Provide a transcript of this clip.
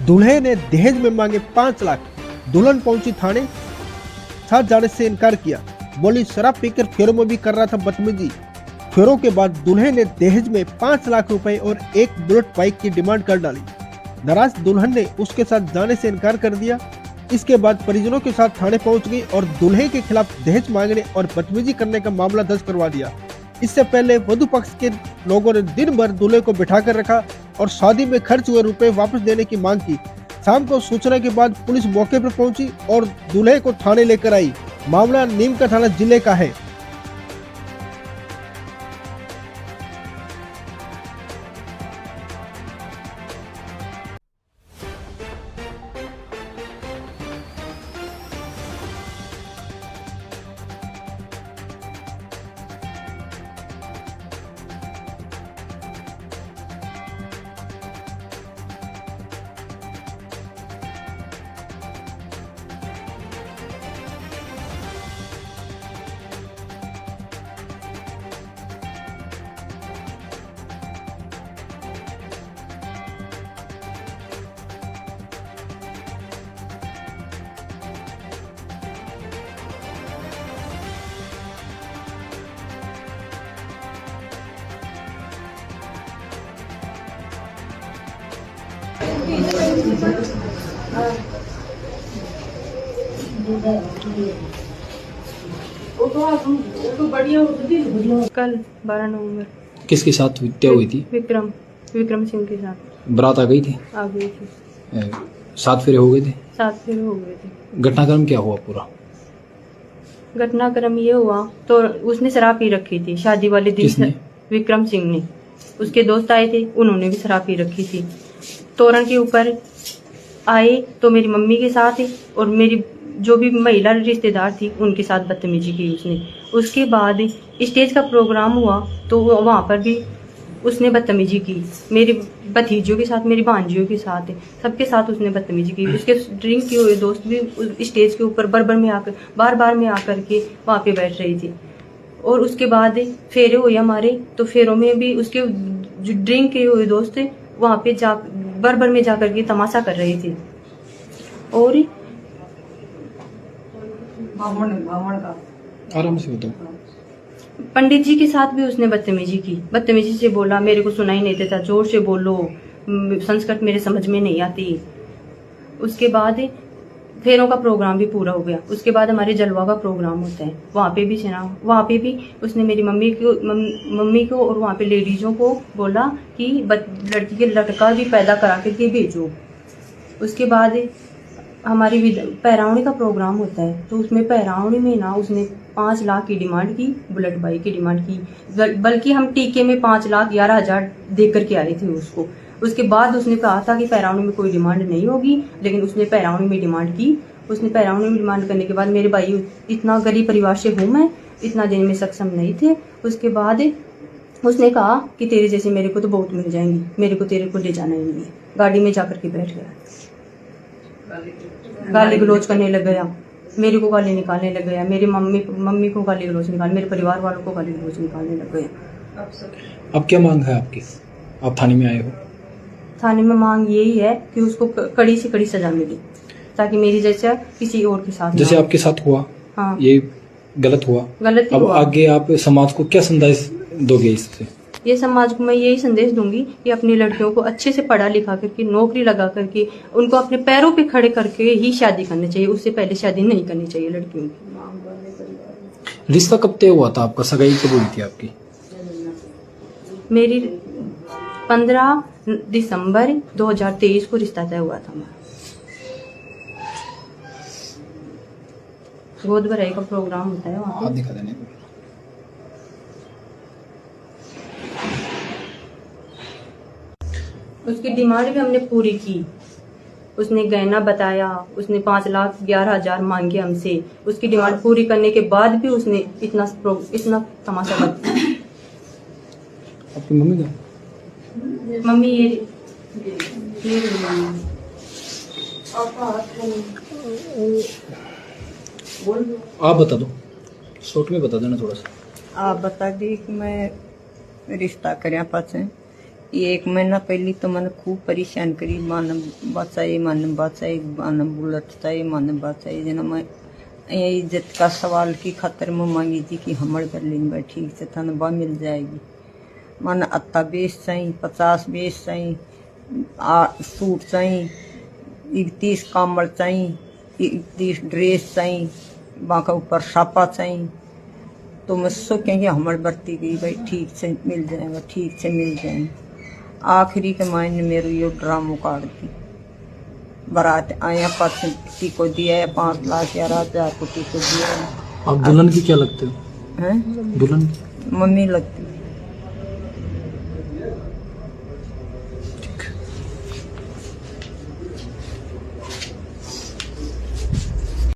दूल्हे ने दहेज में मांगे 5 लाख। दुल्हन पहुंची थाने, साथ जाने से इनकार किया। बोली शराब पीकर फेरों में भी कर रहा था बदतमीजी। फेरों के बाद दूल्हे ने दहेज में 5 लाख रुपए और एक बुलेट बाइक की डिमांड कर डाली। नाराज दुल्हन ने उसके साथ जाने से इनकार कर दिया। इसके बाद परिजनों के साथ थाने पहुंच गई और दूल्हे के खिलाफ दहेज मांगने और बदतमीजी करने का मामला दर्ज करवा दिया। इससे पहले वधु पक्ष के लोगों ने दिन भर दूल्हे को बिठाकर रखा और शादी में खर्च हुए रुपए वापस देने की मांग की। शाम को सूचना के बाद पुलिस मौके पर पहुंची और दूल्हे को थाने लेकर आई। मामला नीम का थाना जिले का है। कल 12 नवंबर किसके साथ हत्या हुई थी? विक्रम सिंह के साथ। बारात आ गई थी? आ गई थी। 7 फेरे हो गए थे? 7 फेरे हो गए थे। घटनाक्रम क्या हुआ पूरा? घटनाक्रम ये हुआ तो उसने शराब पी रखी थी शादी वाले दिन। किसने? विक्रम सिंह ने। उसके दोस्त आए थे, उन्होंने भी शराब पी रखी थी। तोरण के ऊपर आए तो मेरी मम्मी के साथ और मेरी जो भी महिला रिश्तेदार थी उनके साथ बदतमीजी की उसने। उसके बाद स्टेज का प्रोग्राम हुआ तो वहाँ पर भी उसने बदतमीजी की। मेरे भतीजों के साथ, मेरी भांजियों के साथ, सबके साथ उसने बदतमीजी की। उसके ड्रिंक किए हुए दोस्त भी स्टेज के ऊपर बार बार में आकर के वहाँ पे बैठ रही थी। और उसके बाद फेरे हुए हमारे, तो फेरों में भी उसके जो ड्रिंक किए हुए दोस्त थे वहाँ पे बार में जाकर के तमाशा कर रहे थे। और आराम से बताओ। पंडित जी के साथ भी उसने बदतमीजी की। बदतमीजी से बोला, मेरे को सुनाई नहीं देता, जोर से बोलो, संस्कृत मेरे समझ में नहीं आती। उसके बाद फेरों का प्रोग्राम भी पूरा हो गया। उसके बाद हमारे जलवा का प्रोग्राम होता है, वहाँ पे भी उसने मेरी मम्मी को और वहाँ पे लेडीजों को बोला कि लड़की के लड़का भी पैदा करा के भेजो। उसके बाद हमारी पैरावनी का प्रोग्राम होता है, तो उसमें पैरावनी में ना उसने 5 लाख की डिमांड की, बुलेट बाइक की डिमांड की। बल्कि हम टीके में 5,11,000 दे करके आए थे उसको। उसके बाद उसने कहा था कि पैरावनी में कोई डिमांड नहीं होगी, लेकिन उसने पैरावनी में डिमांड की। उसने पैरावनी में डिमांड करने के बाद मेरे भाई, इतना गरीब परिवार से हूँ मैं, इतना देने में सक्षम नहीं थे। उसके बाद उसने कहा कि तेरे जैसे मेरे को तो बहुत मिल जाएंगी, मेरे को तेरे को ले जाना ही नहीं है। गाड़ी में जाकर के बैठ गया, गाली गलौज करने लग गया, मेरे को गाली निकालने लग गया, मेरी मम्मी को गाली गलौज निकाल, मेरे परिवार वालों को गाली गलौज निकालने लग गया। अब क्या मांग है आपकी? आप थाने में आए हो? थाने में मांग यही है कि उसको कड़ी से कड़ी सजा मिले, ताकि मेरी जैसा किसी और के साथ, जैसे आपके साथ हुआ। हाँ, ये गलत हुआ। अब हुआ। आगे आप समाज को क्या संदेश दोगे इससे? ये समाज को मैं यही संदेश दूंगी कि अपनी लड़कियों को अच्छे से पढ़ा लिखा करके, नौकरी लगा करके, उनको अपने पैरों पे खड़े करके ही शादी करनी चाहिए। उससे पहले शादी नहीं करनी चाहिए लड़कियों की। रिश्ता कब तय हुआ था आपका? सगाई कब हुई थी आपकी? मेरी 15 दिसंबर 2023 को रिश्ता तय हुआ था हमारा। गोद भराई का प्रोग्राम होता है वहाँ पे। दिखा देने। उसकी डिमांड भी हमने पूरी की। उसने गहना बताया, उसने 5,11,000 मांगे हमसे। उसकी डिमांड पूरी करने के बाद भी उसने इतना तमाशा कर। आपकी मम्मी का? मम्मी ये आप बता दो, शॉर्ट में बता देना थोड़ा सा। आप बता दी कि मैं रिश्ता करया पास ये 1 महीना पहले तो मैंने खूब परेशान करी, मन बचाए मन बुलट चाहे मन बचाए जना मैं ये इज्जत का सवाल की खातर मैं मांगी थी कि हमारे घर लेन ठीक से तनबा मिल जाएगी। मन अत्ता बेच चाहिए, 50 बेच चाहिए, सूट चाहिए, 31 कम्बल चाहिए, 31 ड्रेस चाहिए, बाका ऊपर छापा चाहिए। तो मुझसे कहेंगे हमारे बरती गई भाई ठीक से मिल जाएगा, ठीक से मिल जाएगा। आखिरी के मायने मेरे यो ड्रामो काट दी। बारात आया पति को दिया है 5 लाख 11,000 को टी को दिया है। आप दुल्हन की क्या लगते हो? हैं दुल्हन की मम्मी लगती